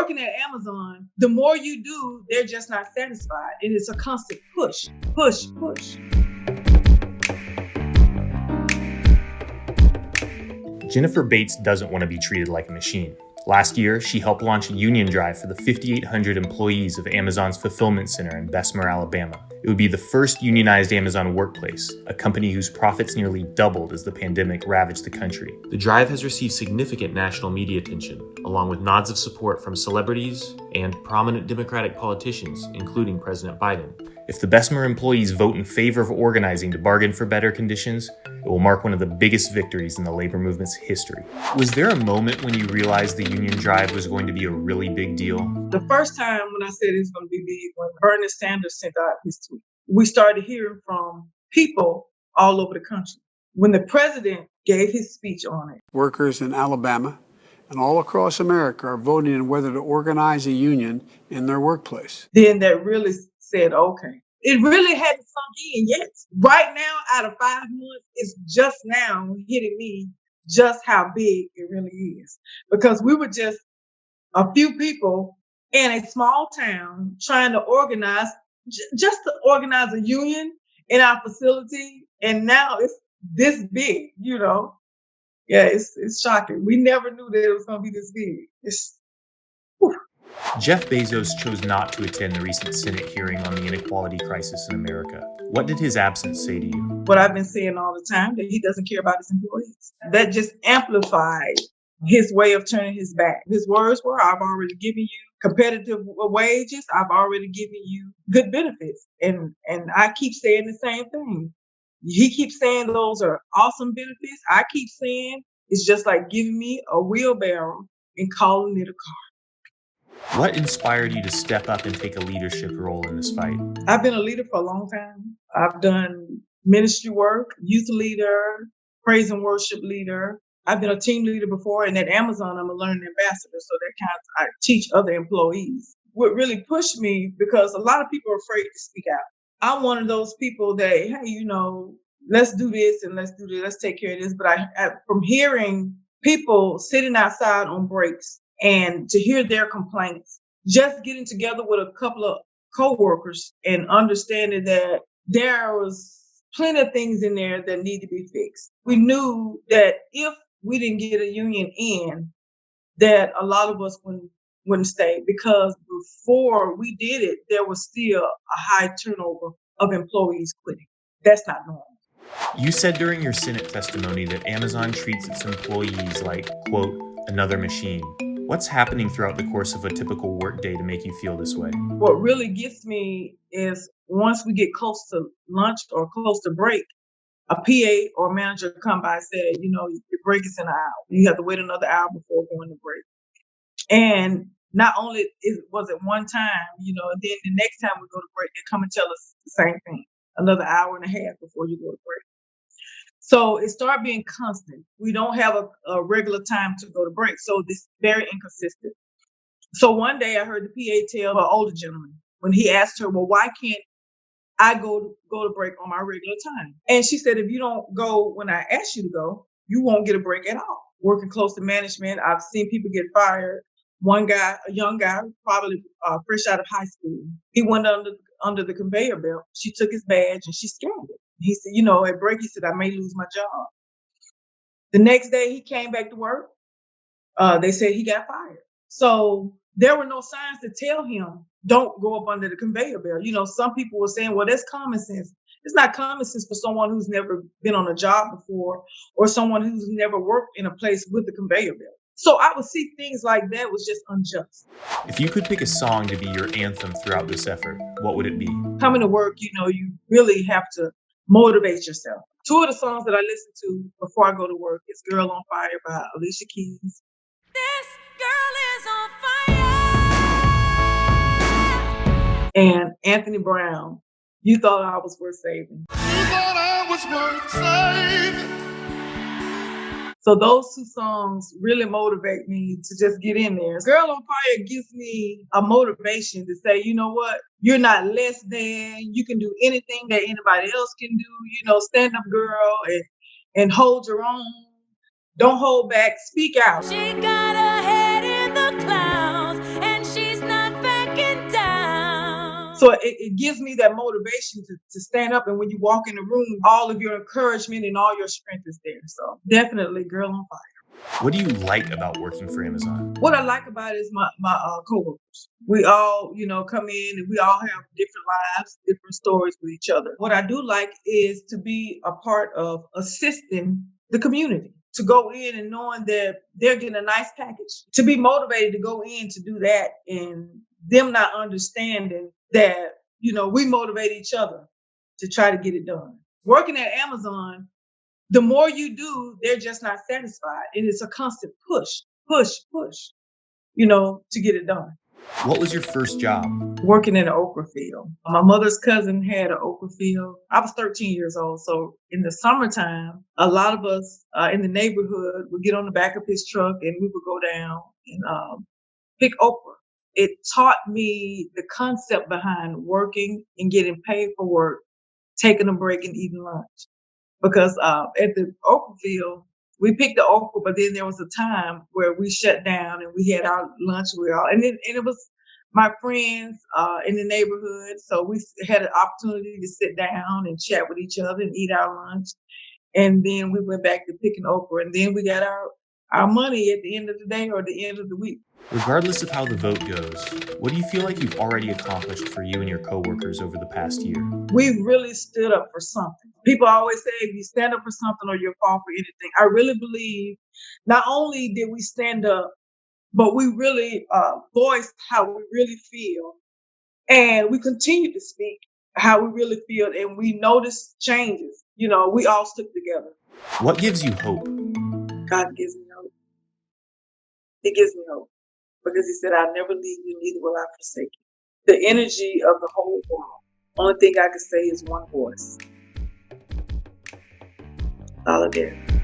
working at Amazon, the more you do, they're just not satisfied. And it's a constant push, push, push. Jennifer Bates doesn't want to be treated like a machine. Last year, she helped launch a union drive for the 5,800 employees of Amazon's fulfillment center in Bessemer, Alabama. It would be the first unionized Amazon workplace, a company whose profits nearly doubled as the pandemic ravaged the country. The drive has received significant national media attention, along with nods of support from celebrities and prominent Democratic politicians, including President Biden. If the Bessemer employees vote in favor of organizing to bargain for better conditions, it will mark one of the biggest victories in the labor movement's history. Was there a moment when you realized the union drive was going to be a really big deal? The first time when I said it's going to be big, when Bernie Sanders sent out his tweet, we started hearing from people all over the country. When the president gave his speech on it. Workers in Alabama and all across America are voting on whether to organize a union in their workplace. Then that really said, okay. It really hadn't sunk in yet. Right now, out of 5 months, it's just now hitting me just how big it really is. Because we were just a few people in a small town trying to organize, just to organize a union in our facility. And now it's this big, you know. Yeah, it's shocking. We never knew that it was going to be this big. Jeff Bezos chose not to attend the recent Senate hearing on the inequality crisis in America. What did his absence say to you? What I've been saying all the time, that he doesn't care about his employees. That just amplified his way of turning his back. His words were, I've already given you competitive wages. I've already given you good benefits. And I keep saying the same thing. He keeps saying those are awesome benefits. I keep saying it's just like giving me a wheelbarrow and calling it a car. What inspired you to step up and take a leadership role in this fight? I've been a leader for a long time. I've done ministry work, youth leader, praise and worship leader. I've been a team leader before, and at Amazon, I'm a learning ambassador. So I teach other employees. What really pushed me, because a lot of people are afraid to speak out. I'm one of those people that, hey, you know, let's do this and let's do this, let's take care of this. But from hearing people sitting outside on breaks and to hear their complaints, just getting together with a couple of coworkers and understanding that there was plenty of things in there that need to be fixed. We knew that if we didn't get a union in, that a lot of us wouldn't stay, because before we did it, there was still a high turnover of employees quitting. That's not normal. You said during your Senate testimony that Amazon treats its employees like, quote, another machine. What's happening throughout the course of a typical workday to make you feel this way? What really gets me is once we get close to lunch or close to break, a PA or manager come by and say, you know, your break is in an hour. You have to wait another hour before going to break. And not only was it one time, you know, and then the next time we go to break, they come and tell us the same thing, another hour and a half before you go to break. So it started being constant. We don't have a regular time to go to break. So this is very inconsistent. So one day I heard the PA tell an older gentleman when he asked her, well, why can't I go to break on my regular time? And she said, if you don't go when I ask you to go, you won't get a break at all. Working close to management, I've seen people get fired. One guy, a young guy, probably fresh out of high school, he went under the conveyor belt. She took his badge and she scanned it. He said, you know, at break, he said, I may lose my job. The next day he came back to work. They said he got fired. So there were no signs to tell him, don't go up under the conveyor belt. You know, some people were saying, well, that's common sense. It's not common sense for someone who's never been on a job before, or someone who's never worked in a place with the conveyor belt. So I would see things like that was just unjust. If you could pick a song to be your anthem throughout this effort, what would it be? Coming to work, you know, you really have to motivate yourself. 2 of the songs that I listen to before I go to work is Girl on Fire by Alicia Keys. This girl is on fire. And Anthony Brown, You Thought I Was Worth Saving. You thought I was worth saving. So those 2 songs really motivate me to just get in there. Girl on Fire gives me a motivation to say, you know what? You're not less than. You can do anything that anybody else can do. You know, stand up, girl, and hold your own. Don't hold back. Speak out. She got her head in the clouds and So it gives me that motivation to stand up. And when you walk in the room, all of your encouragement and all your strength is there. So definitely Girl on Fire. What do you like about working for Amazon? What I like about it is my coworkers. We all, come in and we all have different lives, different stories with each other. What I do like is to be a part of assisting the community, to go in and knowing that they're getting a nice package, to be motivated to go in to do that, and them not understanding that, we motivate each other to try to get it done. Working at Amazon, the more you do, they're just not satisfied. And it's a constant push, to get it done. What was your first job? Working in an okra field. My mother's cousin had an okra field. I was 13 years old. So in the summertime, a lot of us in the neighborhood would get on the back of his truck and we would go down and pick okra. It taught me the concept behind working and getting paid for work, taking a break and eating lunch. Because at the okra field, we picked the okra, but then there was a time where we shut down and we had our lunch with all, and it was my friends in the neighborhood. So we had an opportunity to sit down and chat with each other and eat our lunch. And then we went back to picking okra, and then we got our money at the end of the day or the end of the week. Regardless of how the vote goes, what do you feel like you've already accomplished for you and your coworkers over the past year? We really stood up for something. People always say if you stand up for something or you'll fall for anything. I really believe not only did we stand up, but we really voiced how we really feel. And we continue to speak how we really feel. And we noticed changes. We all stuck together. What gives you hope? God gives me hope. He gives me hope. Because he said, I'll never leave you, neither will I forsake you. The energy of the whole world. Only thing I can say is one voice. Solidarity.